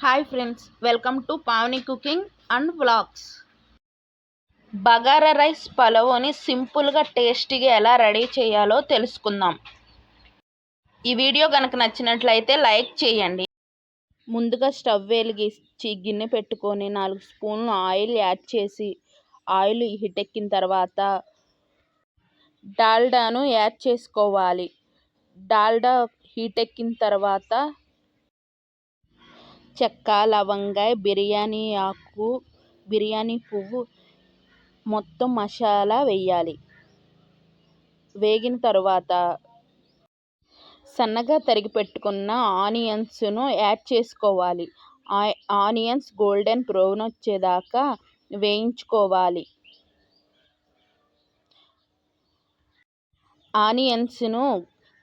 Hi friends, welcome to Pavani cooking and vlogs. Bagara rice పలావ్ని సింపుల్గా టేస్టీగా ఎలా రెడీ చేయాలో తెలుసుకుందాం. ఈ వీడియో కనుక నచ్చినట్లయితే లైక్ చేయండి. ముందుగా స్టవ్ వెలిగించి గిన్నె పెట్టుకొని 4 స్పూన్లు ఆయిల్ యాడ్ చేసి ఆయిల్ హీట్ ఎక్కిన తర్వాత డాల్డాను యాడ్ చేసుకోవాలి. డాల్డా హీట్ ఎక్కిన తర్వాత చెక్క, లవంగాయ, బిర్యానీ ఆకు, బిర్యానీ పువ్వు మొత్తం మసాలా వేయాలి. వేగిన తర్వాత సన్నగా తరిగి పెట్టుకున్న ఆనియన్స్ను యాడ్ చేసుకోవాలి. ఆనియన్స్ గోల్డెన్ బ్రౌన్ వచ్చేదాకా వేయించుకోవాలి. ఆనియన్స్ను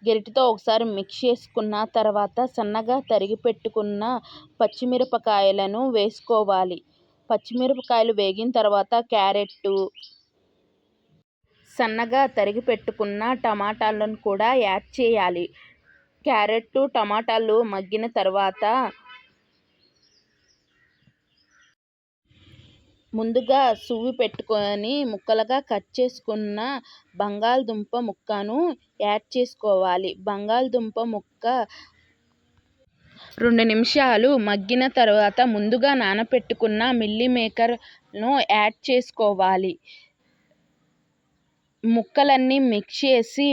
గరిటెతో ఒకసారి మిక్స్ చేసుకున్న తర్వాత సన్నగా తరిగి పెట్టుకున్న పచ్చిమిరపకాయలను వేసుకోవాలి. పచ్చిమిరపకాయలు వేగిన తర్వాత క్యారెట్టు, సన్నగా తరిగి పెట్టుకున్న టమాటాలను కూడా యాడ్ చేయాలి. క్యారెట్, టమాటాలు మగ్గిన తర్వాత ముందుగా సువ్వి పెట్టుకొని ముక్కలుగా కట్ చేసుకున్న బంగాళదుంప ముక్కను యాడ్ చేసుకోవాలి. బంగాళదుంప ముక్క 2 నిమిషాలు మగ్గిన తర్వాత ముందుగా నానపెట్టుకున్న మిల్లీ మేకర్ను యాడ్ చేసుకోవాలి. ముక్కలన్నీ మిక్స్ చేసి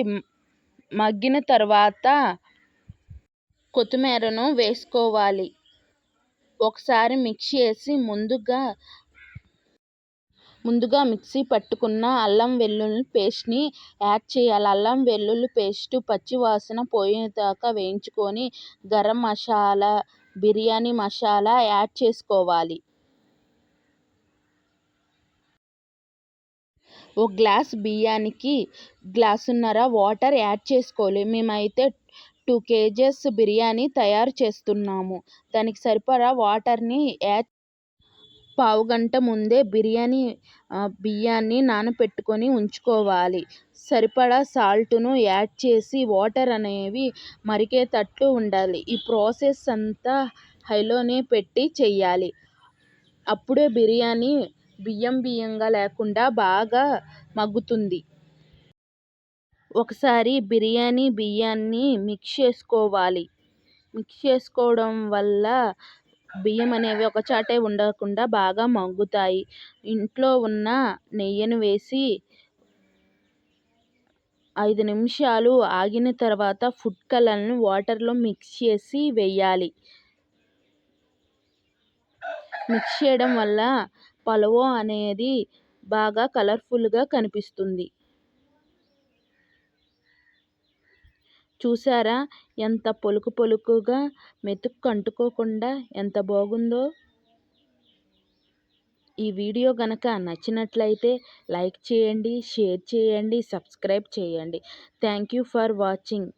మగ్గిన తర్వాత కొత్తిమీరను వేసుకోవాలి. ఒకసారి మిక్స్ చేసి ముందుగా మిక్సీ పట్టుకున్న అల్లం వెల్లుల్లి పేస్ట్ని యాడ్ చేయాలి. అల్లం వెల్లుల్లి పేస్ట్ పచ్చి వాసన పోయేదాకా వేయించుకొని గరం మసాలా, బిర్యానీ మసాలా యాడ్ చేసుకోవాలి. ఒక గ్లాస్ బియ్యానికి గ్లాసున్నర వాటర్ యాడ్ చేసుకోవాలి. మేమైతే 2 kgs బిర్యానీ తయారు చేస్తున్నాము. దానికి సరిపడా వాటర్ని యాడ్ పావుగంట ముందే బియ్యాన్ని నానపెట్టుకొని ఉంచుకోవాలి. సరిపడా సాల్ట్ను యాడ్ చేసి వాటర్ అనేవి మరిగేటట్లు ఉండాలి. ఈ ప్రాసెస్ అంతా హైలోనే పెట్టి చేయాలి. అప్పుడే బిర్యానీ బియ్యంగా లేకుండా బాగా మగ్గుతుంది. ఒకసారి బియ్యాన్ని మిక్స్ చేసుకోవాలి. మిక్స్ చేసుకోవడం వల్ల బియ్యం అనేవి ఒకచాటే ఉండకుండా బాగా మగ్గుతాయి. ఇంట్లో ఉన్న నెయ్యిని వేసి 5 నిమిషాలు ఆగిన తర్వాత ఫుడ్ కలర్ని వాటర్లో మిక్స్ చేసి వేయాలి. మిక్స్ చేయడం వల్ల పలావ్ అనేది బాగా కలర్ఫుల్గా కనిపిస్తుంది. చూసారా ఎంత పొలుకుగా మెతుకు అంటుకోకుండా ఎంత బాగుందో. ఈ వీడియో గనక నచ్చినట్లయితే లైక్ చేయండి, షేర్ చేయండి, సబ్స్క్రైబ్ చేయండి. Thank you for watching.